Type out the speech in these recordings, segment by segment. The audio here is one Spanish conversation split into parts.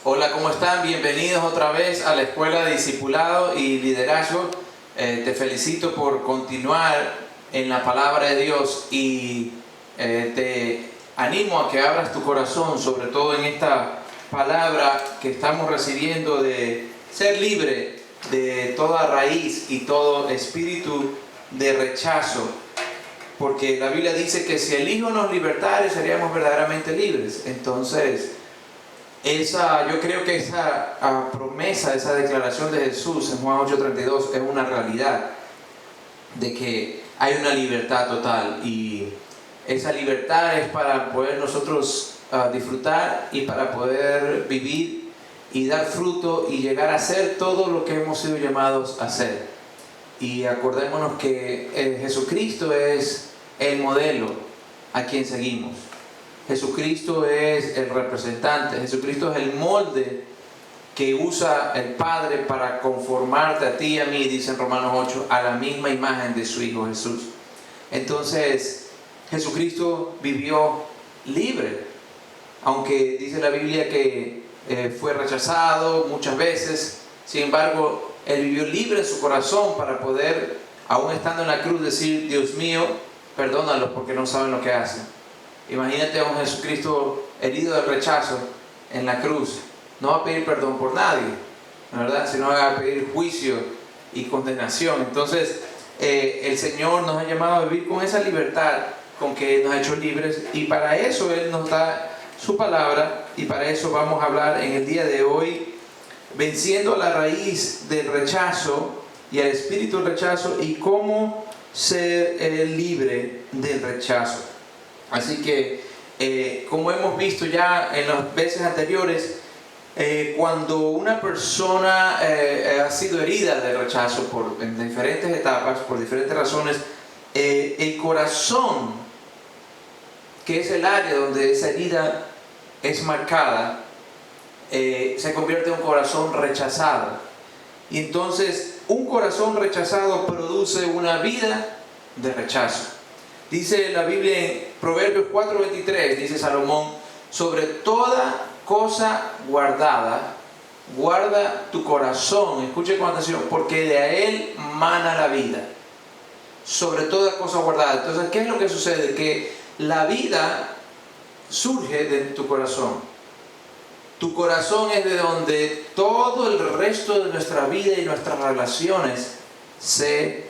Hola, ¿cómo están? Bienvenidos otra vez a la Escuela de Discipulado y Liderazgo. Te felicito por continuar en la palabra de Dios y te animo a que abras tu corazón, sobre todo en esta palabra que estamos recibiendo de ser libre de toda raíz y todo espíritu de rechazo. Porque la Biblia dice que si el Hijo nos libertare, seríamos verdaderamente libres. Entonces, yo creo que esa promesa, esa declaración de Jesús en Juan 8:32 es una realidad de que hay una libertad total, y esa libertad es para poder nosotros disfrutar y para poder vivir y dar fruto y llegar a ser todo lo que hemos sido llamados a ser. Y acordémonos que Jesucristo es el modelo a quien seguimos. Jesucristo es el representante, Jesucristo es el molde que usa el Padre para conformarte a ti y a mí, dice en Romanos 8, a la misma imagen de su Hijo Jesús. Entonces, Jesucristo vivió libre, aunque dice la Biblia que fue rechazado muchas veces. Sin embargo, Él vivió libre en su corazón para poder, aún estando en la cruz, decir: Dios mío, perdónalos porque no saben lo que hacen. Imagínate a un Jesucristo herido de rechazo en la cruz. No va a pedir perdón por nadie, ¿verdad? Sino va a pedir juicio y condenación. Entonces, el Señor nos ha llamado a vivir con esa libertad con que nos ha hecho libres, y para eso Él nos da su palabra, y para eso vamos a hablar en el día de hoy, venciendo la raíz del rechazo y el espíritu del rechazo, y cómo ser libre del rechazo. Así que, como hemos visto ya en las veces anteriores, cuando una persona ha sido herida de rechazo en diferentes etapas, por diferentes razones, el corazón, que es el área donde esa herida es marcada, se convierte en un corazón rechazado. Y entonces, un corazón rechazado produce una vida de rechazo. Dice la Biblia en Proverbios 4:23, dice Salomón: sobre toda cosa guardada, guarda tu corazón. Escuche con atención, porque de él mana la vida. Sobre toda cosa guardada. Entonces, ¿qué es lo que sucede? Que la vida surge de tu corazón. Tu corazón es de donde todo el resto de nuestra vida y nuestras relaciones salen,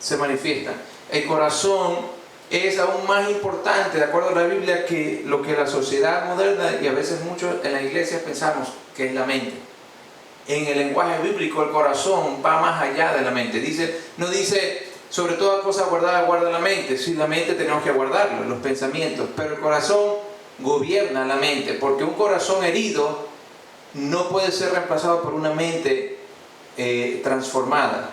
se manifiestan. El corazón es aún más importante, de acuerdo a la Biblia, que lo que la sociedad moderna, y a veces muchos en la iglesia pensamos que es la mente. En el lenguaje bíblico, el corazón va más allá de la mente. No dice sobre toda cosa guardada, guarda la mente. Sí, la mente tenemos que guardarlo, los pensamientos, pero el corazón gobierna la mente, porque un corazón herido no puede ser reemplazado por una mente transformada.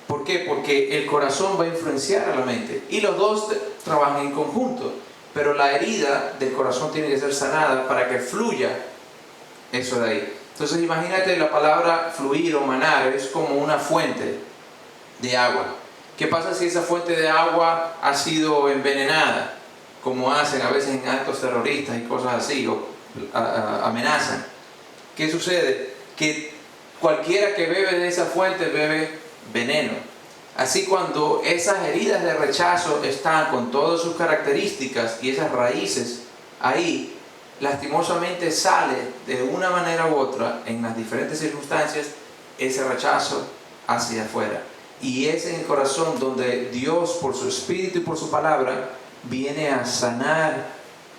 ¿Por qué? Porque el corazón va a influenciar a la mente, y los dos trabajan en conjunto, pero la herida del corazón tiene que ser sanada para que fluya eso de ahí. Entonces, imagínate, la palabra fluir o manar es como una fuente de agua. ¿Qué pasa si esa fuente de agua ha sido envenenada, como hacen a veces en actos terroristas y cosas así, o amenazan? ¿Qué sucede? Que cualquiera que bebe de esa fuente bebe veneno. Así, cuando esas heridas de rechazo están con todas sus características y esas raíces ahí, lastimosamente sale de una manera u otra, en las diferentes circunstancias, ese rechazo hacia afuera. Y es en el corazón donde Dios, por su Espíritu y por su palabra, viene a sanar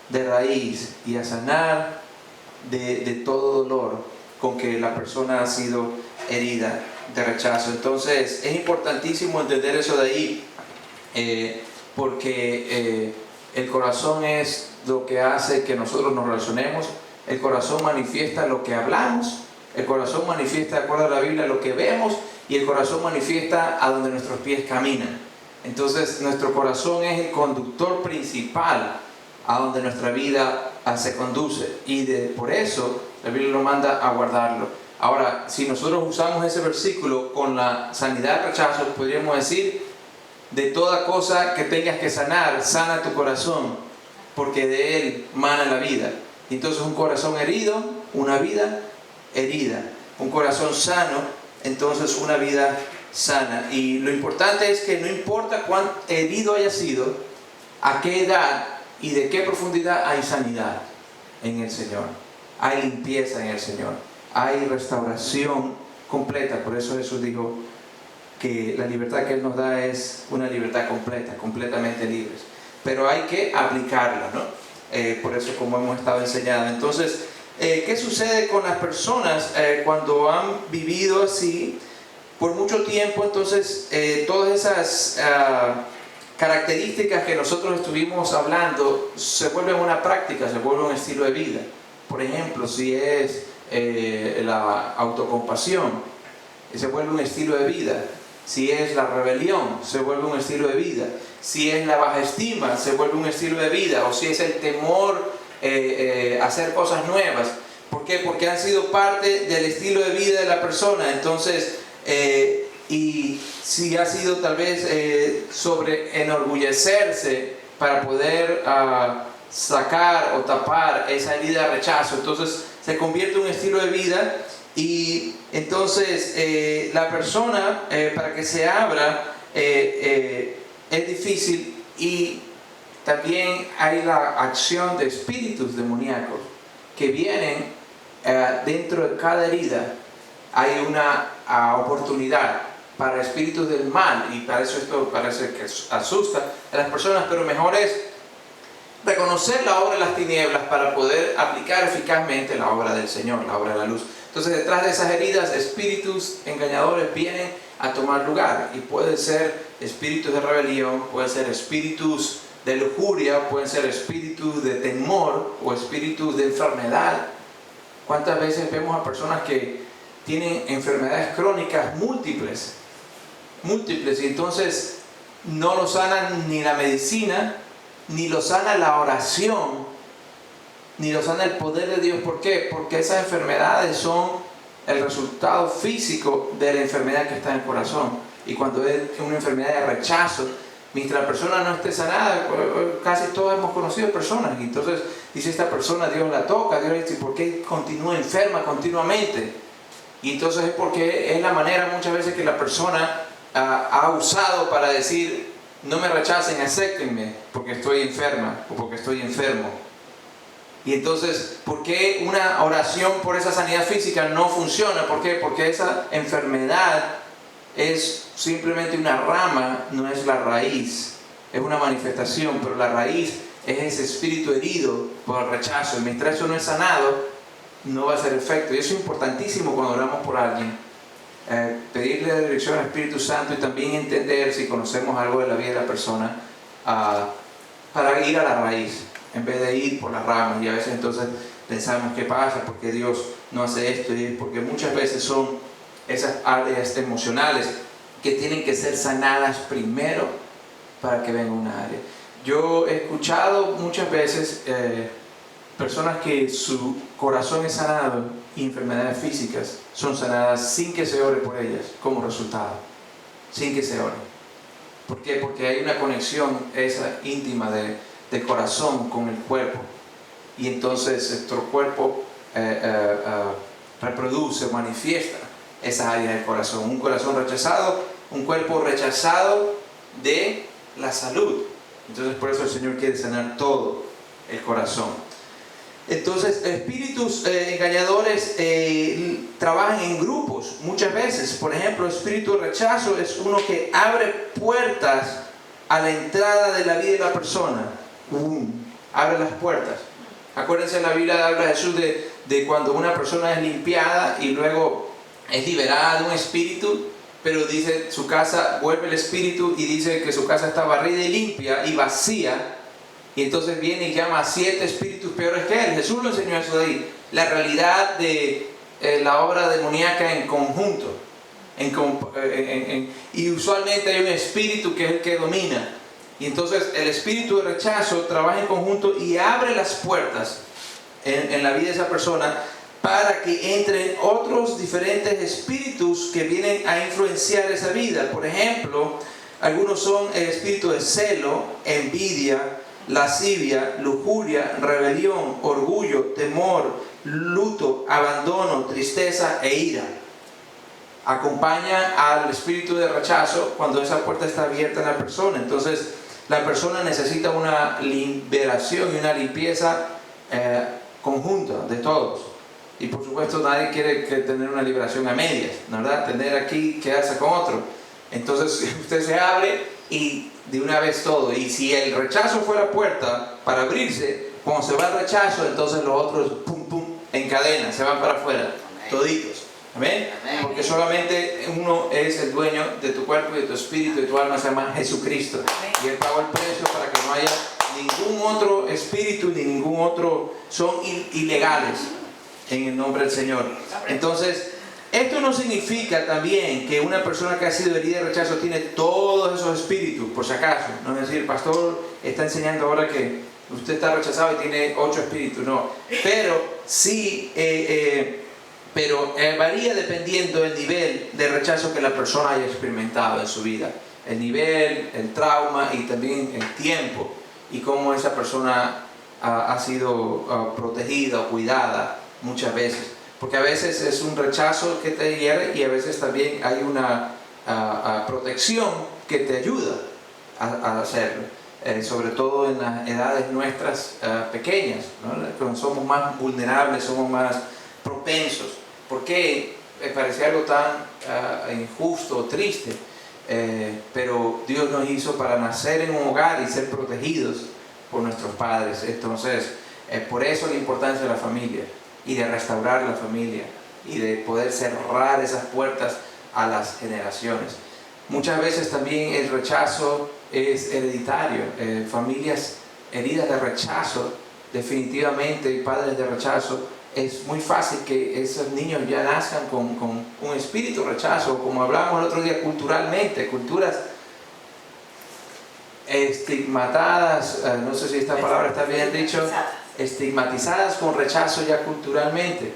de raíz y a sanar de todo dolor con que la persona ha sido herida de rechazo. Entonces, es importantísimo entender eso de ahí, porque el corazón es lo que hace que nosotros nos relacionemos. El corazón manifiesta lo que hablamos, el corazón manifiesta, de acuerdo a la Biblia, lo que vemos, y el corazón manifiesta a donde nuestros pies caminan. Entonces, nuestro corazón es el conductor principal a donde nuestra vida se conduce, y por eso la Biblia nos manda a guardarlo. Ahora, si nosotros usamos ese versículo con la sanidad del rechazo, podríamos decir: de toda cosa que tengas que sanar, sana tu corazón, porque de él mana la vida. Entonces un corazón herido, una vida herida. Un corazón sano, entonces una vida sana. Y lo importante es que no importa cuán herido haya sido, a qué edad y de qué profundidad, hay sanidad en el Señor. Hay limpieza en el Señor. Hay restauración completa. Por eso Jesús dijo que la libertad que Él nos da es una libertad completa, completamente libres. Pero hay que aplicarla, ¿no? Por eso, como hemos estado enseñando. Entonces, ¿qué sucede con las personas cuando han vivido así por mucho tiempo? Entonces, todas esas características que nosotros estuvimos hablando se vuelven una práctica, se vuelven un estilo de vida. Por ejemplo, si es la autocompasión, se vuelve un estilo de vida. Si es la rebelión, se vuelve un estilo de vida. Si es la baja estima, se vuelve un estilo de vida. O si es el temor a hacer cosas nuevas. ¿Por qué? Porque han sido parte del estilo de vida de la persona. Entonces, y si ha sido tal vez sobre enorgullecerse para poder sacar o tapar esa herida de rechazo, entonces se convierte en un estilo de vida. Y entonces la persona para que se abra es difícil, y también hay la acción de espíritus demoníacos que vienen dentro de cada herida. Hay una oportunidad para espíritus del mal, y para eso esto parece que asusta a las personas, pero mejor es reconocer la obra de las tinieblas para poder aplicar eficazmente la obra del Señor, la obra de la luz. Entonces, detrás de esas heridas, espíritus engañadores vienen a tomar lugar, y pueden ser espíritus de rebelión, pueden ser espíritus de lujuria, pueden ser espíritus de temor o espíritus de enfermedad. ¿Cuántas veces vemos a personas que tienen enfermedades crónicas múltiples, y entonces no lo sanan ni la medicina, ni lo sana la oración, ni lo sana el poder de Dios? ¿Por qué? Porque esas enfermedades son el resultado físico de la enfermedad que está en el corazón. Y cuando es una enfermedad de rechazo, mientras la persona no esté sanada, casi todos hemos conocido personas, y entonces dice esta persona, Dios la toca, Dios le dice, ¿por qué continúa enferma continuamente? Y entonces es porque es la manera muchas veces que la persona ha usado para decir, no me rechacen, acéptenme porque estoy enferma o porque estoy enfermo. Y entonces, ¿por qué una oración por esa sanidad física no funciona? ¿Por qué? Porque esa enfermedad es simplemente una rama, no es la raíz. Es una manifestación, pero la raíz es ese espíritu herido por el rechazo. Y mientras eso no es sanado, no va a hacer efecto. Y eso es importantísimo cuando oramos por alguien. Pedirle la dirección al Espíritu Santo, y también entender si conocemos algo de la vida de la persona, para ir a la raíz en vez de ir por las ramas. Y a veces entonces pensamos, ¿qué pasa? ¿Por qué Dios no hace esto? Y porque muchas veces son esas áreas emocionales que tienen que ser sanadas primero para que venga una área. Yo he escuchado muchas veces personas que su corazón es sanado y enfermedades físicas son sanadas sin que se ore por ellas, como resultado, sin que se ore. ¿Por qué? Porque hay una conexión esa íntima de corazón con el cuerpo, y entonces nuestro cuerpo reproduce, manifiesta esas áreas del corazón. Un corazón rechazado, un cuerpo rechazado de la salud. Entonces por eso el Señor quiere sanar todo el corazón. Entonces, espíritus engañadores trabajan en grupos muchas veces. Por ejemplo, el espíritu de rechazo es uno que abre puertas a la entrada de la vida de la persona. Abre las puertas. Acuérdense, la Biblia habla de Jesús de cuando una persona es limpiada y luego es liberada de un espíritu, pero dice su casa, vuelve el espíritu y dice que su casa está barrida y limpia y vacía. Y entonces viene y llama a 7 espíritus peores que él. Jesús lo enseñó eso de ahí. La realidad de la obra demoníaca en conjunto. Y usualmente hay un espíritu que es el que domina. Y entonces el espíritu de rechazo trabaja en conjunto y abre las puertas en la vida de esa persona para que entren otros diferentes espíritus que vienen a influenciar esa vida. Por ejemplo, algunos son el espíritu de celo, envidia, lascivia, lujuria, rebelión, orgullo, temor temor, luto, abandono, tristeza e ira. Acompaña al espíritu de rechazo cuando esa puerta está abierta en la persona. Entonces la persona necesita una liberación y una limpieza conjunta de todos. Y por supuesto nadie quiere tener una liberación a medias, ¿verdad? Tener aquí, quedarse con otro. Entonces usted se abre y de una vez todo. Y si el rechazo fue la puerta para abrirse, cuando se va el rechazo, entonces los otros, pum, pum, en cadena, se van para afuera, toditos. ¿Amén? Porque solamente uno es el dueño de tu cuerpo y de tu espíritu y de tu alma, se llama Jesucristo. Y Él pagó el precio para que no haya ningún otro espíritu ni ningún otro, son ilegales en el nombre del Señor. Entonces, esto no significa también que una persona que ha sido herida de rechazo tiene todos esos espíritus, por si acaso. No es decir, el pastor está enseñando ahora que usted está rechazado y tiene 8 espíritus, no. Pero sí, varía dependiendo del nivel de rechazo que la persona haya experimentado en su vida. El nivel, el trauma y también el tiempo. Y cómo esa persona ha sido protegida o cuidada muchas veces. Porque a veces es un rechazo que te hiere y a veces también hay una protección que te ayuda a hacerlo. Sobre todo en las edades nuestras pequeñas, ¿no? Cuando somos más vulnerables, somos más propensos. ¿Por qué? Parece algo tan injusto o triste, pero Dios nos hizo para nacer en un hogar y ser protegidos por nuestros padres. Entonces, por eso la importancia de la familia y de restaurar la familia y de poder cerrar esas puertas a las generaciones. Muchas veces también el rechazo es hereditario. Familias heridas de rechazo, definitivamente, padres de rechazo, es muy fácil que esos niños ya nazcan con un espíritu de rechazo, como hablamos el otro día, culturalmente, culturas estigmatadas, no sé si esta palabra está bien dicho, estigmatizadas con rechazo ya culturalmente,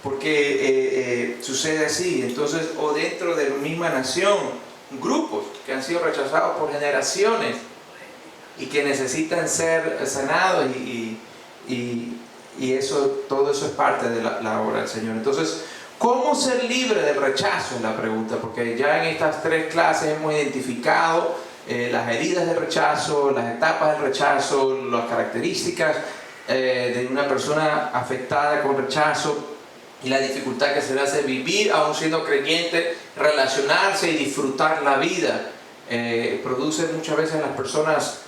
porque sucede así. Entonces, o dentro de la misma nación, grupos que han sido rechazados por generaciones y que necesitan ser sanados y eso, todo eso es parte de la obra del Señor. Entonces, ¿cómo ser libre del rechazo? Es la pregunta, porque ya en estas 3 clases hemos identificado las heridas del rechazo, las etapas del rechazo, las características de una persona afectada con rechazo y la dificultad que se le hace vivir aún siendo creyente, relacionarse y disfrutar la vida. Produce muchas veces en las personas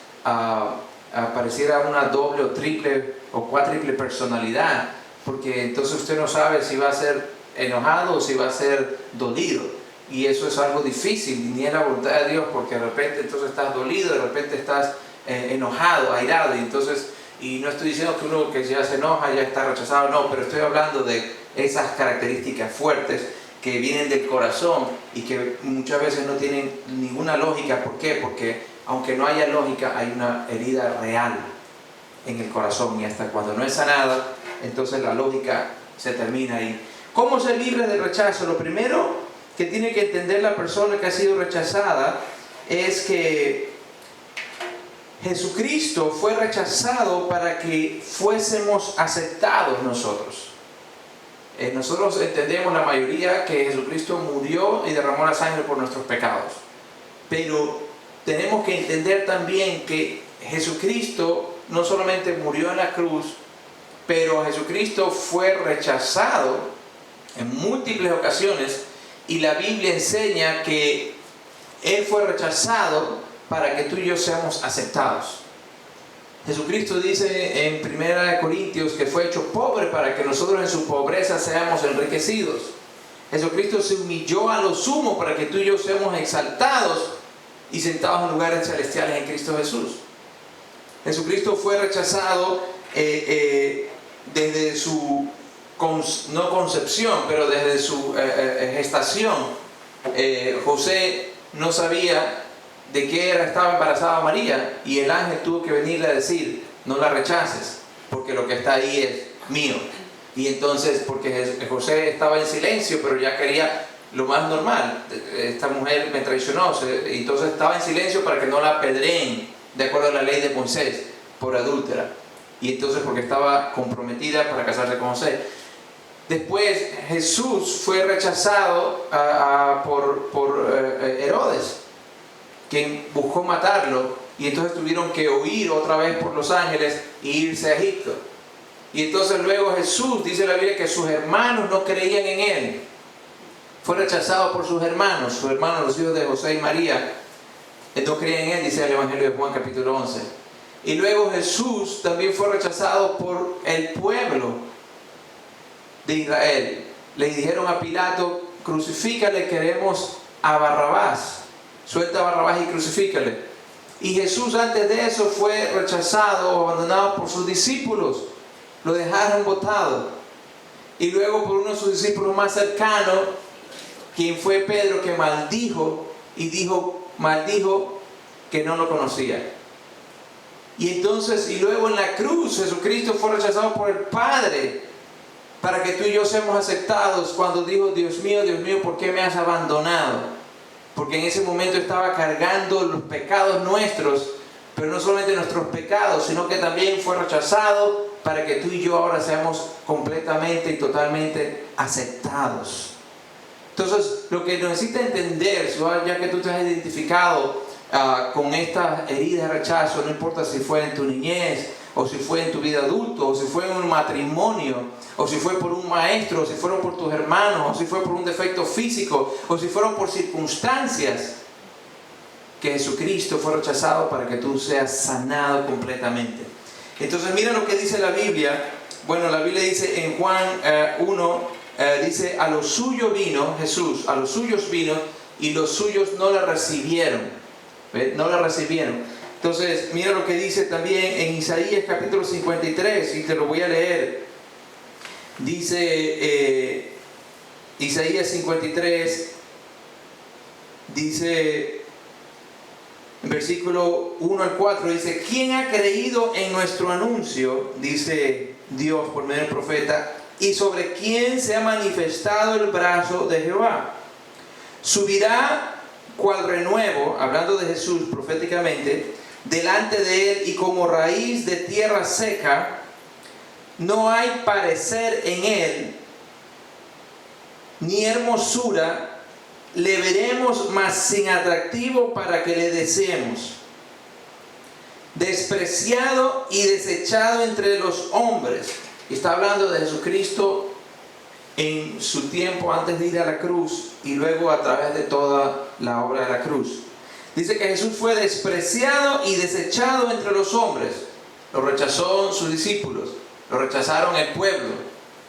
pareciera una doble o triple o cuádruple personalidad, porque entonces usted no sabe si va a ser enojado o si va a ser dolido, y eso es algo difícil, ni es la voluntad de Dios, porque de repente entonces estás dolido, de repente estás enojado, airado, y no estoy diciendo que uno que ya se enoja ya está rechazado, no, pero estoy hablando de esas características fuertes que vienen del corazón y que muchas veces no tienen ninguna lógica. ¿Por qué? Porque aunque no haya lógica, hay una herida real en el corazón, y hasta cuando no es sanada, entonces la lógica se termina ahí. ¿Cómo ser libre del rechazo? Lo primero que tiene que entender la persona que ha sido rechazada es que Jesucristo fue rechazado para que fuésemos aceptados nosotros. Nosotros entendemos la mayoría que Jesucristo murió y derramó la sangre por nuestros pecados, pero tenemos que entender también que Jesucristo no solamente murió en la cruz, pero Jesucristo fue rechazado en múltiples ocasiones, y la Biblia enseña que Él fue rechazado para que tú y yo seamos aceptados. Jesucristo dice en 1 Corintios que fue hecho pobre para que nosotros en su pobreza seamos enriquecidos. Jesucristo se humilló a lo sumo para que tú y yo seamos exaltados y sentados en lugares celestiales en Cristo Jesús. Jesucristo fue rechazado desde su, no concepción, pero desde su gestación. José no sabía de qué estaba embarazada María, y el ángel tuvo que venirle a decir: no la rechaces, porque lo que está ahí es mío. Y entonces, porque José estaba en silencio, pero ya quería lo más normal, esta mujer me traicionó, entonces estaba en silencio para que no la apedreen de acuerdo a la ley de Moisés por adúltera. y entonces porque estaba comprometida para casarse con José. Después Jesús fue rechazado por Herodes, quien buscó matarlo, y entonces tuvieron que huir otra vez por los ángeles e irse a Egipto. Y entonces luego Jesús, dice la Biblia, que sus hermanos no creían en él. Fue rechazado por sus hermanos, los hijos de José y María, no creían en él, dice el Evangelio de Juan capítulo 11. Y luego Jesús también fue rechazado por el pueblo de Israel. Le dijeron a Pilato: crucifícale, queremos a Barrabás, suelta a Barrabás y crucifícale. Y Jesús antes de eso fue rechazado o abandonado por sus discípulos, lo dejaron botado. Y luego por uno de sus discípulos más cercanos, quien fue Pedro, que maldijo que no lo conocía. Y entonces, y luego en la cruz, Jesucristo fue rechazado por el Padre, para que tú y yo seamos aceptados, cuando dijo: Dios mío, ¿por qué me has abandonado? Porque en ese momento estaba cargando los pecados nuestros, pero no solamente nuestros pecados, sino que también fue rechazado para que tú y yo ahora seamos completamente y totalmente aceptados. Entonces, lo que necesitas entender, ya que tú te has identificado con estas heridas de rechazo, no importa si fue en tu niñez, o si fue en tu vida adulta, o si fue en un matrimonio, o si fue por un maestro, o si fueron por tus hermanos, o si fue por un defecto físico, o si fueron por circunstancias, que Jesucristo fue rechazado para que tú seas sanado completamente. Entonces mira lo que dice la Biblia. Bueno, la Biblia dice en Juan 1, dice: a los suyos vino Jesús, a los suyos vino, y los suyos no la recibieron. ¿Ves? No la recibieron. Entonces mira lo que dice también en Isaías capítulo 53, y te lo voy a leer. Dice Isaías 53, dice en versículo 1 al 4, dice: ¿quién ha creído en nuestro anuncio? Dice Dios por medio del profeta. ¿Y sobre quién se ha manifestado el brazo de Jehová? Subirá cual renuevo, hablando de Jesús proféticamente, delante de él, y como raíz de tierra seca, no hay parecer en él, ni hermosura le veremos, mas sin atractivo para que le deseemos. Despreciado y desechado entre los hombres. Y está hablando de Jesucristo en su tiempo antes de ir a la cruz, y luego a través de toda la obra de la cruz. Dice que Jesús fue despreciado y desechado entre los hombres. Lo rechazaron sus discípulos, lo rechazaron el pueblo,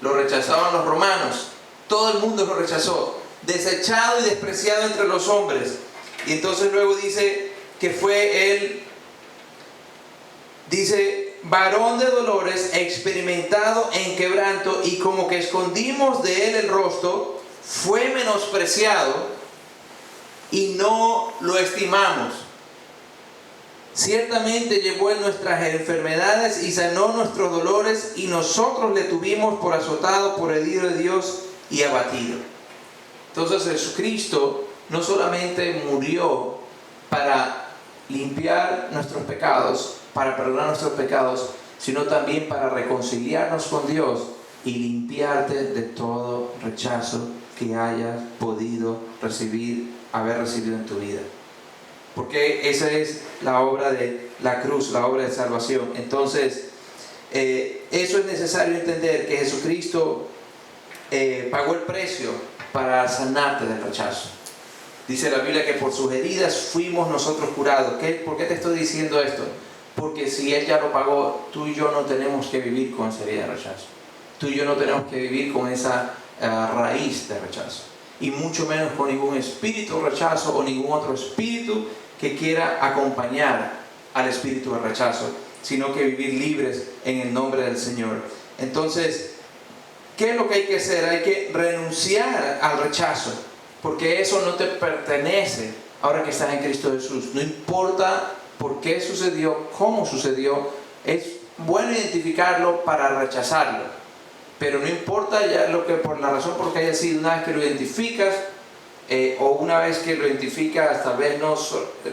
lo rechazaron los romanos, todo el mundo lo rechazó. Desechado y despreciado entre los hombres. Y entonces luego dice que fue él, dice, varón de dolores, experimentado en quebranto, y como que escondimos de él el rostro, fue menospreciado y no lo estimamos. Ciertamente llevó en nuestras enfermedades y sanó nuestros dolores, y nosotros le tuvimos por azotado, por herido de Dios y abatido. Entonces Jesucristo no solamente murió para limpiar nuestros pecados, para perdonar nuestros pecados, sino también para reconciliarnos con Dios y limpiarte de todo rechazo que hayas podido haber recibido en tu vida. Porque esa es la obra de la cruz, la obra de salvación. Entonces, eso es necesario entender, que Jesucristo pagó el precio para sanarte del rechazo. Dice la Biblia que por sus heridas fuimos nosotros curados. ¿Por qué te estoy diciendo esto? Porque si Él ya lo pagó, tú y yo no tenemos que vivir con esa herida de rechazo. Tú y yo no tenemos que vivir con esa raíz de rechazo. Y mucho menos con ningún espíritu de rechazo o ningún otro espíritu que quiera acompañar al espíritu de rechazo, sino que vivir libres en el nombre del Señor. Entonces, ¿qué es lo que hay que hacer? Hay que renunciar al rechazo, porque eso no te pertenece ahora que estás en Cristo Jesús. No importa por qué sucedió, cómo sucedió, es bueno identificarlo para rechazarlo, pero no importa ya por la razón por qué haya sido. Una vez que lo identificas, o una vez que lo identificas, tal vez no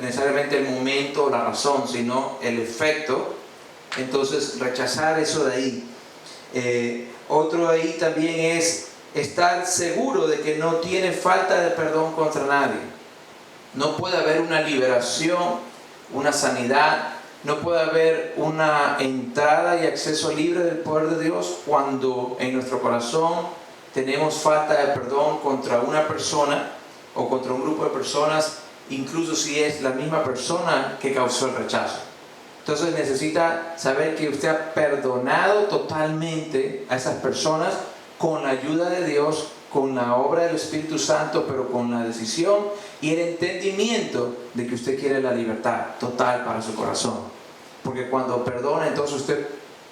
necesariamente el momento o la razón, sino el efecto, Entonces, rechazar eso de ahí. Otro ahí también es estar seguro de que no tiene falta de perdón contra nadie. No puede haber una liberación, una sanidad, no puede haber una entrada y acceso libre del poder de Dios cuando en nuestro corazón tenemos falta de perdón contra una persona o contra un grupo de personas, incluso si es la misma persona que causó el rechazo. Entonces necesita saber que usted ha perdonado totalmente a esas personas con la ayuda de Dios, con la obra del Espíritu Santo, pero con la decisión y el entendimiento de que usted quiere la libertad total para su corazón. Porque cuando perdona, entonces usted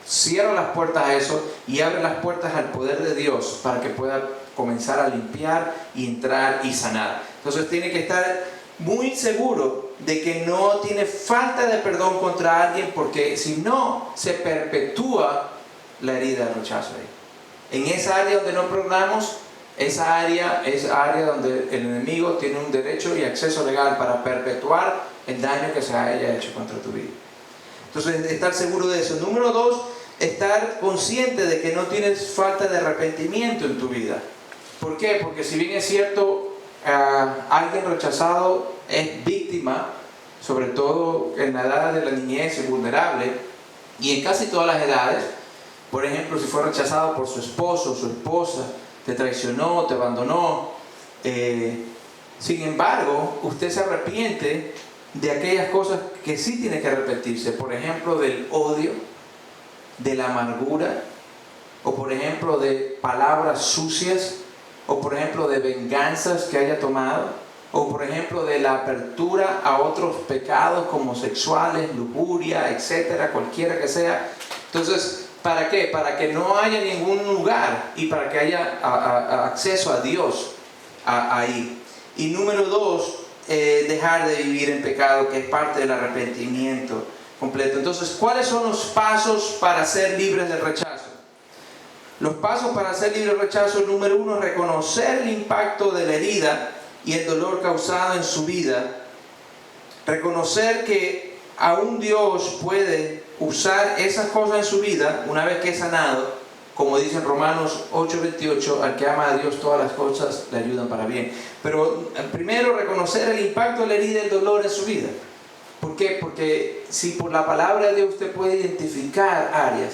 cierra las puertas a eso y abre las puertas al poder de Dios para que pueda comenzar a limpiar y entrar y sanar. Entonces tiene que estar muy seguro de que no tiene falta de perdón contra alguien, porque si no, se perpetúa la herida del rechazo ahí. En esa área donde no perdonamos, esa área es área donde el enemigo tiene un derecho y acceso legal para perpetuar el daño que se haya hecho contra tu vida. Entonces, estar seguro de eso. Número 2, estar consciente de que no tienes falta de arrepentimiento en tu vida. ¿Por qué? Porque si bien es cierto, alguien rechazado es víctima, sobre todo en la edad de la niñez, es vulnerable, y en casi todas las edades. Por ejemplo, si fue rechazado por su esposo o su esposa, te traicionó, te abandonó. Sin embargo, usted se arrepiente de aquellas cosas que sí tiene que arrepentirse. Por ejemplo, del odio, de la amargura, o por ejemplo de palabras sucias, o por ejemplo de venganzas que haya tomado, o por ejemplo de la apertura a otros pecados como sexuales, lujuria, etcétera, cualquiera que sea. Entonces, ¿para qué? Para que no haya ningún lugar y para que haya acceso a Dios ahí. Y número 2, dejar de vivir en pecado, que es parte del arrepentimiento completo. Entonces, ¿cuáles son los pasos para ser libres del rechazo? Los pasos para ser libres del rechazo: número 1, reconocer el impacto de la herida y el dolor causado en su vida. Reconocer que aún Dios puede usar esas cosas en su vida una vez que es sanado, como dice en Romanos 8:28, al que ama a Dios todas las cosas le ayudan para bien. Pero primero, reconocer el impacto de la herida y el dolor en su vida. ¿Por qué? Porque si por la palabra de Dios usted puede identificar áreas,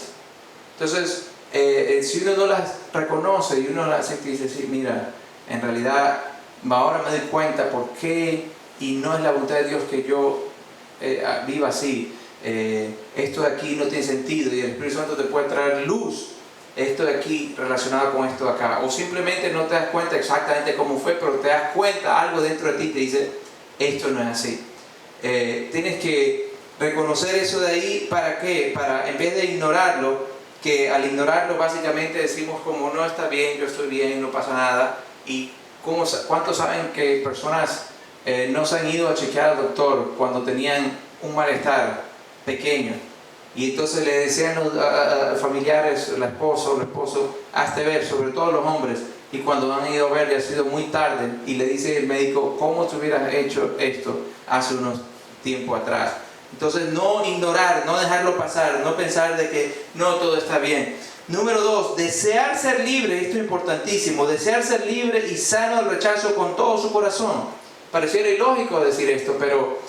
entonces si uno no las reconoce y uno las acepta y dice, sí, mira, en realidad ahora me doy cuenta por qué, y no es la voluntad de Dios que yo viva así. Esto de aquí no tiene sentido, y el Espíritu Santo te puede traer luz, esto de aquí relacionado con esto de acá, o simplemente no te das cuenta exactamente cómo fue, pero te das cuenta, algo dentro de ti te dice, esto no es así. Tienes que reconocer eso de ahí. ¿Para qué? Para, en vez de ignorarlo, que al ignorarlo básicamente decimos como, no está bien, yo estoy bien, no pasa nada. Y ¿cuántos saben que personas no se han ido a chequear al doctor cuando tenían un malestar pequeño? Y entonces le decían a familiares, la esposa o el esposo, hazte ver, sobre todo los hombres, y cuando han ido a ver ya ha sido muy tarde, y le dice el médico, ¿cómo te hubieras hecho esto hace unos tiempo atrás? Entonces, no ignorar, no dejarlo pasar, no pensar de que no, todo está bien. Número 2, desear ser libre. Esto es importantísimo: desear ser libre y sano del rechazo con todo su corazón. Pareciera ilógico decir esto, pero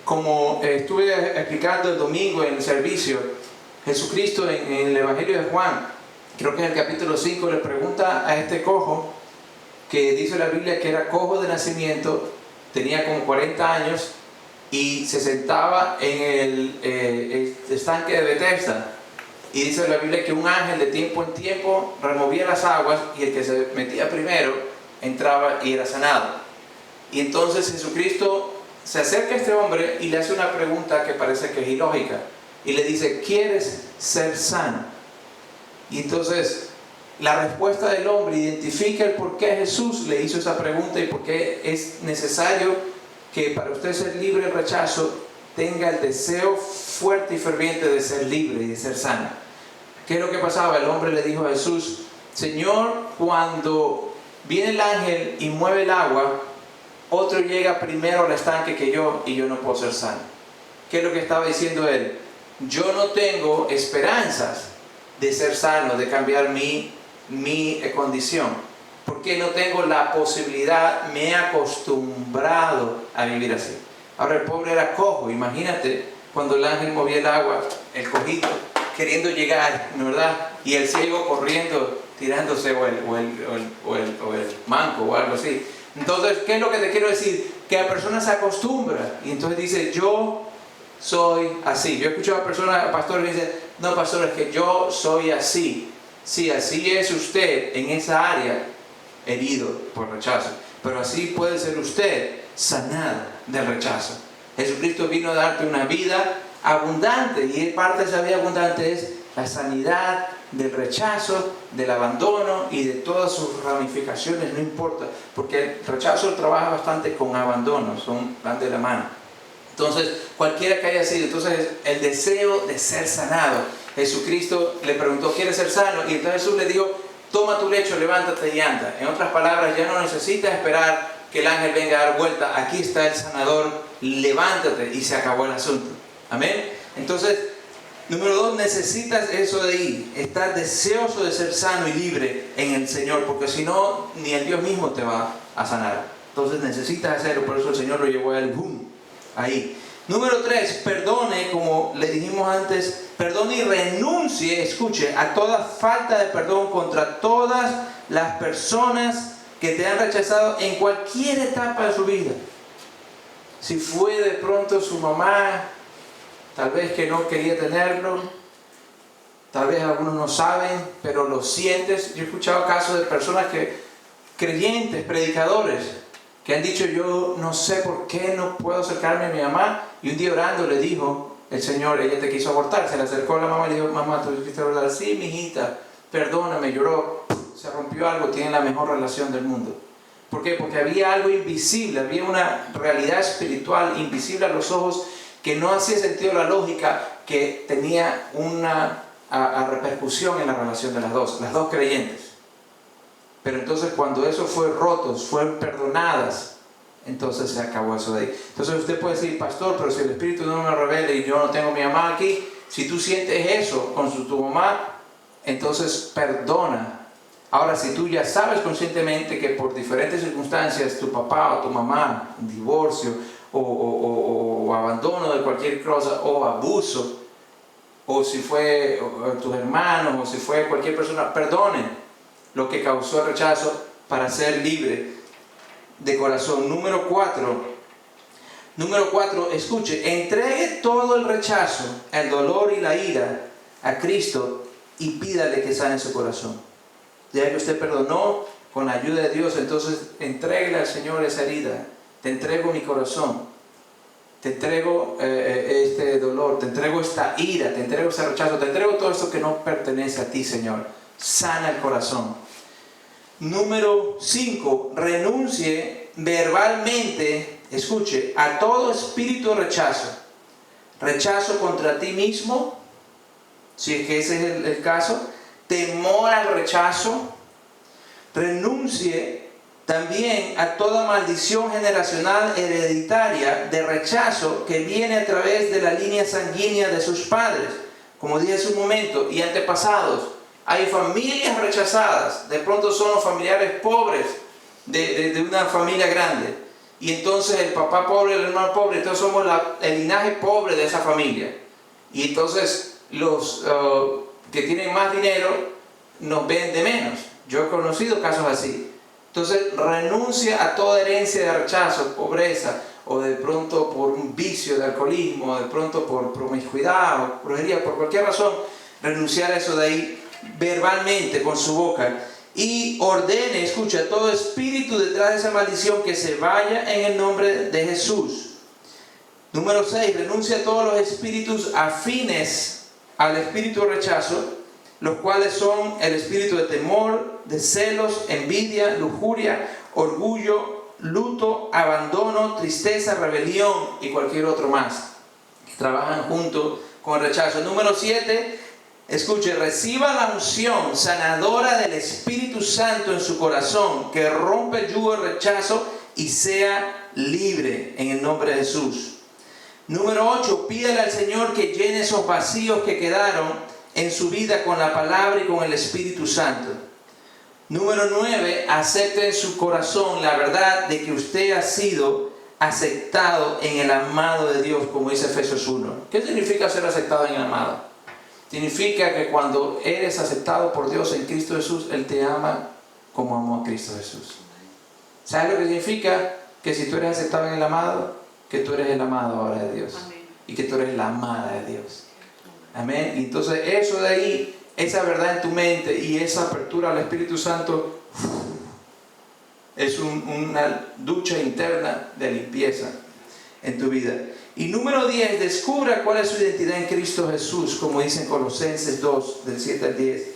como estuve explicando el domingo en el servicio, Jesucristo en el Evangelio de Juan, creo que en el capítulo 5, le pregunta a este cojo, que dice la Biblia que era cojo de nacimiento, tenía como 40 años, y se sentaba en el estanque de Bethesda, y dice la Biblia que un ángel de tiempo en tiempo removía las aguas, y el que se metía primero entraba y era sanado. Y entonces Jesucristo se acerca a este hombre y le hace una pregunta que parece que es ilógica, y le dice, ¿quieres ser sano? Y entonces la respuesta del hombre identifica el por qué Jesús le hizo esa pregunta y por qué es necesario que para usted ser libre del rechazo tenga el deseo fuerte y ferviente de ser libre y de ser sano. ¿Qué es lo que pasaba? El hombre le dijo a Jesús, Señor, cuando viene el ángel y mueve el agua, otro llega primero al estanque que yo, y yo no puedo ser sano. ¿Qué es lo que estaba diciendo él? yo no tengo esperanzas de ser sano, de cambiar mi condición. Porque no tengo la posibilidad, me he acostumbrado a vivir así. Ahora el pobre era cojo, imagínate cuando el ángel movía el agua, el cojito, queriendo llegar, ¿no verdad? Y el ciego corriendo, tirándose o el manco o algo así. Entonces, ¿qué es lo que te quiero decir? Que la persona se acostumbra y entonces dice, yo soy así. Yo he escuchado a personas, pastores que dicen, no, pastor, es que yo soy así. Sí, así es usted en esa área, herido por rechazo. Pero así puede ser usted sanado del rechazo. Jesucristo vino a darte una vida abundante y parte de esa vida abundante es la sanidad del rechazo, del abandono y de todas sus ramificaciones, no importa, porque el rechazo trabaja bastante con abandono, van de la mano. Entonces, cualquiera que haya sido, entonces el deseo de ser sanado. Jesucristo le preguntó, ¿quieres ser sano? Y entonces Jesús le dijo, toma tu lecho, levántate y anda. En otras palabras, ya no necesitas esperar que el ángel venga a dar vuelta. Aquí está el sanador, levántate y se acabó el asunto. Amén. Entonces, número 2, necesitas eso de ir, estar deseoso de ser sano y libre en el Señor, porque si no, ni el Dios mismo te va a sanar. Entonces necesitas hacerlo, por eso el Señor lo llevó al boom, ahí. Número 3, perdone, como le dijimos antes, perdone y renuncie, escuche, a toda falta de perdón contra todas las personas que te han rechazado en cualquier etapa de su vida. Si fue de pronto su mamá, tal vez que no quería tenerlo, tal vez algunos no saben, pero lo sientes. Yo he escuchado casos de personas creyentes, predicadores, que han dicho, yo no sé por qué no puedo acercarme a mi mamá. Y un día orando le dijo el Señor, ella te quiso abortar. Se le acercó a la mamá y le dijo, mamá, ¿tú quisiste abortar? Sí, mijita, perdóname, lloró, se rompió algo, tiene la mejor relación del mundo. ¿Por qué? Porque había algo invisible, había una realidad espiritual invisible a los ojos que no hacía sentido la lógica, que tenía una repercusión en la relación de las dos creyentes. Pero entonces cuando eso fue roto, fueron perdonadas, entonces se acabó eso de ahí. Entonces usted puede decir, pastor, pero si el Espíritu no me revela y yo no tengo a mi mamá aquí, si tú sientes eso con tu mamá, entonces perdona. Ahora, si tú ya sabes conscientemente que por diferentes circunstancias tu papá o tu mamá, divorcio o abandono de cualquier cosa o abuso, o si fue tus hermanos o si fue cualquier persona, perdone lo que causó el rechazo para ser libre de corazón. Número 4, escuche, entregue todo el rechazo, el dolor y la ira a Cristo y pídale que sane su corazón. Ya que usted perdonó con la ayuda de Dios, entonces entréguele al Señor esa herida. Te entrego mi corazón, te entrego este dolor, te entrego esta ira, te entrego ese rechazo, te entrego todo esto que no pertenece a ti, Señor. Sana el corazón. Número 5, renuncie verbalmente, escuche, a todo espíritu de rechazo. Rechazo contra ti mismo, si es que ese es el caso. Temor al rechazo. Renuncie también a toda maldición generacional hereditaria de rechazo que viene a través de la línea sanguínea de sus padres, como dije hace un momento, y antepasados. Hay familias rechazadas, de pronto son los familiares pobres de una familia grande, y entonces el papá pobre, el hermano pobre, entonces somos el linaje pobre de esa familia, y entonces los que tienen más dinero nos ven de menos. Yo he conocido casos así. Entonces renuncia a toda herencia de rechazo, pobreza, o de pronto por un vicio de alcoholismo, o de pronto por promiscuidad o brujería, por cualquier razón, renunciar a eso de ahí verbalmente con su boca. Y ordene, escucha, todo espíritu detrás de esa maldición que se vaya en el nombre de Jesús. Número 6, renuncia a todos los espíritus afines al espíritu de rechazo, los cuales son el espíritu de temor, de celos, envidia, lujuria, orgullo, luto, abandono, tristeza, rebelión y cualquier otro más que trabajan junto con el rechazo. Número 7, escuche, reciba la unción sanadora del Espíritu Santo en su corazón, que rompe el yugo de rechazo y sea libre en el nombre de Jesús. Número 8, pídale al Señor que llene esos vacíos que quedaron en su vida con la palabra y con el Espíritu Santo. Número 9, acepte en su corazón la verdad de que usted ha sido aceptado en el amado de Dios, como dice Efesios 1. ¿Qué significa ser aceptado en el amado? Significa que cuando eres aceptado por Dios en Cristo Jesús, Él te ama como amó a Cristo Jesús. ¿Sabes lo que significa? Que si tú eres aceptado en el amado, que tú eres el amado ahora de Dios. Amén. Y que tú eres la amada de Dios. Amén. Y entonces eso de ahí, esa verdad en tu mente y esa apertura al Espíritu Santo, es una ducha interna de limpieza en tu vida. Y número 10, descubra cuál es su identidad en Cristo Jesús, como dice en Colosenses 2, del 7 al 10.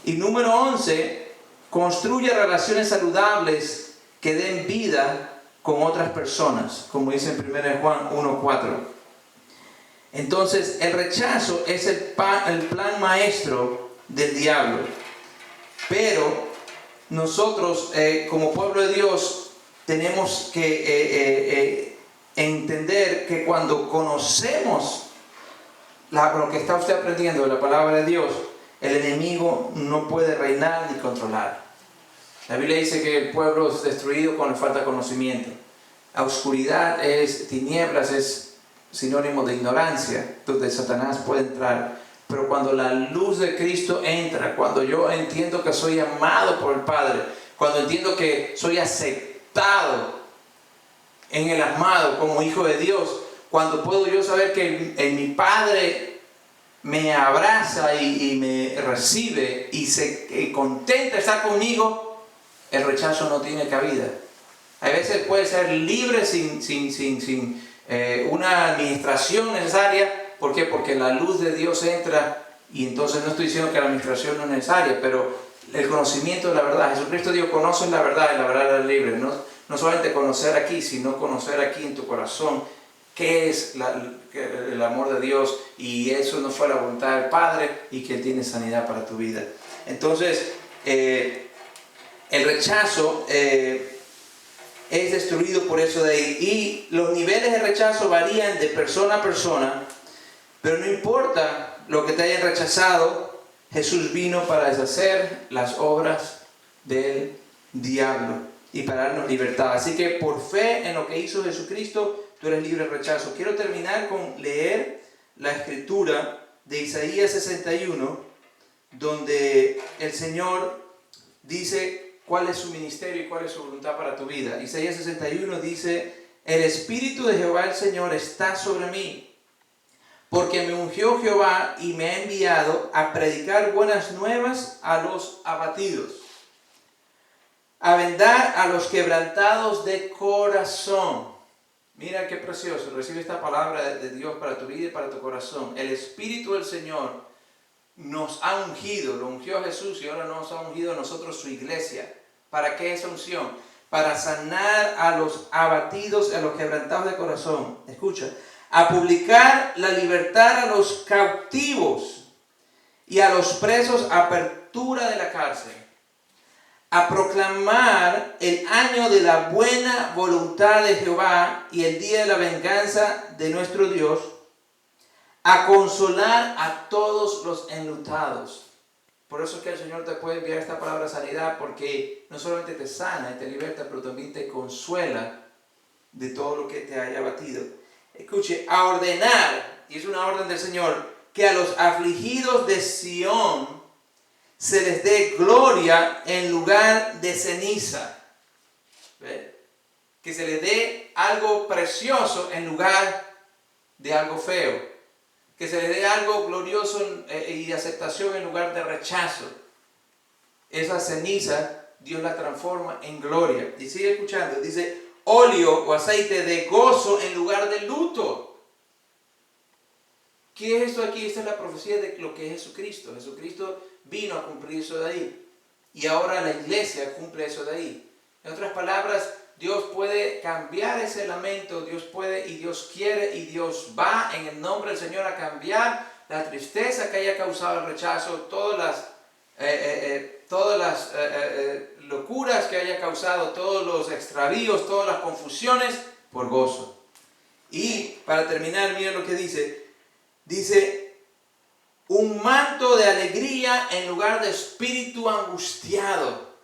Y número 11, construya relaciones saludables que den vida con otras personas, como dice en 1 Juan 1:4. Entonces, el rechazo es el plan maestro del diablo. Pero nosotros, como pueblo de Dios, tenemos que entender que cuando conocemos lo que está usted aprendiendo de la palabra de Dios, el enemigo no puede reinar ni controlar. La Biblia dice que el pueblo es destruido cuando falta conocimiento. La oscuridad es tinieblas, es sinónimo de ignorancia, donde Satanás puede entrar. Pero cuando la luz de Cristo entra, cuando yo entiendo que soy amado por el Padre, cuando entiendo que soy aceptado en el amado como hijo de Dios, cuando puedo yo saber que mi Padre me abraza y me recibe y se contenta estar conmigo, el rechazo no tiene cabida. A veces puede ser libre sin una administración necesaria. ¿Por qué? Porque la luz de Dios entra, y entonces no estoy diciendo que la administración no es necesaria, pero el conocimiento de la verdad. Jesucristo dijo, conoces la verdad y la verdad es libre. No solamente conocer aquí, sino conocer aquí en tu corazón qué es el amor de Dios, y eso no fue la voluntad del Padre, y que Él tiene sanidad para tu vida. Entonces, el rechazo es destruido por eso de ahí. Y los niveles de rechazo varían de persona a persona. Pero no importa lo que te hayan rechazado, Jesús vino para deshacer las obras del diablo y para darnos libertad. Así que por fe en lo que hizo Jesucristo, tú eres libre de rechazo. Quiero terminar con leer la escritura de Isaías 61, donde el Señor dice cuál es su ministerio y cuál es su voluntad para tu vida. Isaías 61 dice, el Espíritu de Jehová el Señor está sobre mí, porque me ungió Jehová y me ha enviado a predicar buenas nuevas a los abatidos, a vendar a los quebrantados de corazón. Mira qué precioso, recibe esta palabra de Dios para tu vida y para tu corazón. El Espíritu del Señor nos ha ungido, lo ungió Jesús y ahora nos ha ungido a nosotros su iglesia. ¿Para qué esa unción? Para sanar a los abatidos, a los quebrantados de corazón. Escucha. A publicar la libertad a los cautivos y a los presos apertura de la cárcel, a proclamar el año de la buena voluntad de Jehová y el día de la venganza de nuestro Dios, a consolar a todos los enlutados. Por eso es que el Señor te puede enviar esta palabra sanidad, porque no solamente te sana y te liberta, pero también te consuela de todo lo que te haya abatido. Escuche, a ordenar, y es una orden del Señor, que a los afligidos de Sión se les dé gloria en lugar de ceniza. ¿Ve? Que se les dé algo precioso en lugar de algo feo. Que se les dé algo glorioso y aceptación en lugar de rechazo. Esa ceniza Dios la transforma en gloria. Y sigue escuchando, dice, óleo o aceite de gozo en lugar de luto. ¿Qué es esto aquí? Esta es la profecía de lo que es Jesucristo. Jesucristo vino a cumplir eso de ahí. Y ahora la iglesia cumple eso de ahí. En otras palabras, Dios puede cambiar ese lamento. Dios puede y Dios quiere y Dios va en el nombre del Señor a cambiar la tristeza que haya causado el rechazo, todas las locuras que haya causado, todos los extravíos, todas las confusiones, por gozo. Y para terminar, mira lo que dice. Dice, un manto de alegría en lugar de espíritu angustiado.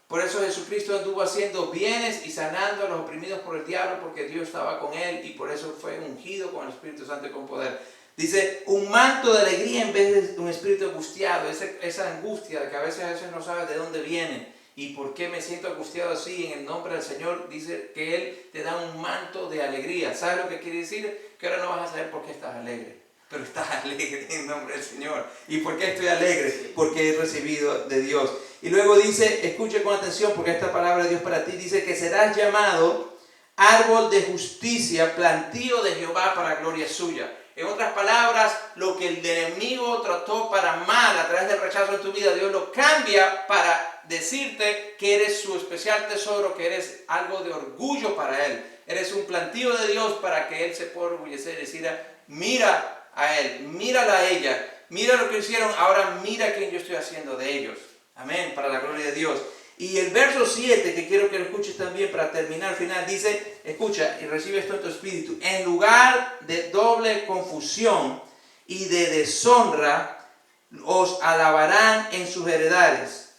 Por eso Jesucristo anduvo haciendo bienes y sanando a los oprimidos por el diablo, porque Dios estaba con él y por eso fue ungido con el Espíritu Santo y con poder. Dice, un manto de alegría en vez de un espíritu angustiado. Esa angustia que a veces no sabes de dónde viene y por qué me siento angustiado así. En el nombre del Señor dice que Él te da un manto de alegría. ¿Sabes lo que quiere decir? Que ahora no vas a saber por qué estás alegre. Pero estás alegre en el nombre del Señor. ¿Y por qué estoy alegre? Porque he recibido de Dios. Y luego dice, escuche con atención porque esta palabra de Dios para ti dice que serás llamado árbol de justicia, plantío de Jehová para gloria suya. En otras palabras, lo que el enemigo trató para mal a través del rechazo en tu vida, Dios lo cambia para decirte que eres su especial tesoro, que eres algo de orgullo para Él. Eres un plantío de Dios para que Él se pueda orgullecer y decir, mira a Él, mírala a ella, mira lo que hicieron, ahora mira quién yo estoy haciendo de ellos. Amén, para la gloria de Dios. Y el verso 7, que quiero que lo escuches también para terminar al final, dice, escucha y recibe esto en tu espíritu, en lugar de doble confusión y de deshonra, os alabarán en sus heredades,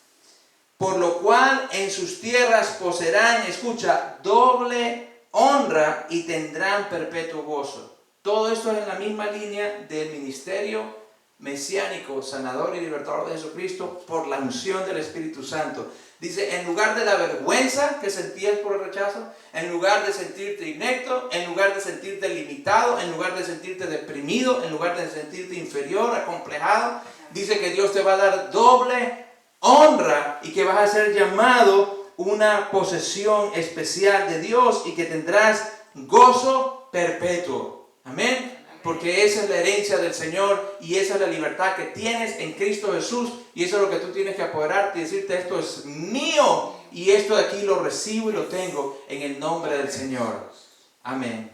por lo cual en sus tierras poseerán, escucha, doble honra y tendrán perpetuo gozo. Todo esto es en la misma línea del ministerio mesiánico, sanador y libertador de Jesucristo por la unción del Espíritu Santo. Dice, en lugar de la vergüenza que sentías por el rechazo, en lugar de sentirte inepto, en lugar de sentirte limitado, en lugar de sentirte deprimido, en lugar de sentirte inferior, acomplejado, dice que Dios te va a dar doble honra y que vas a ser llamado una posesión especial de Dios y que tendrás gozo perpetuo. Amén. Porque esa es la herencia del Señor y esa es la libertad que tienes en Cristo Jesús. Y eso es lo que tú tienes que apoderarte y decirte, esto es mío y esto de aquí lo recibo y lo tengo en el nombre del Señor. Amén.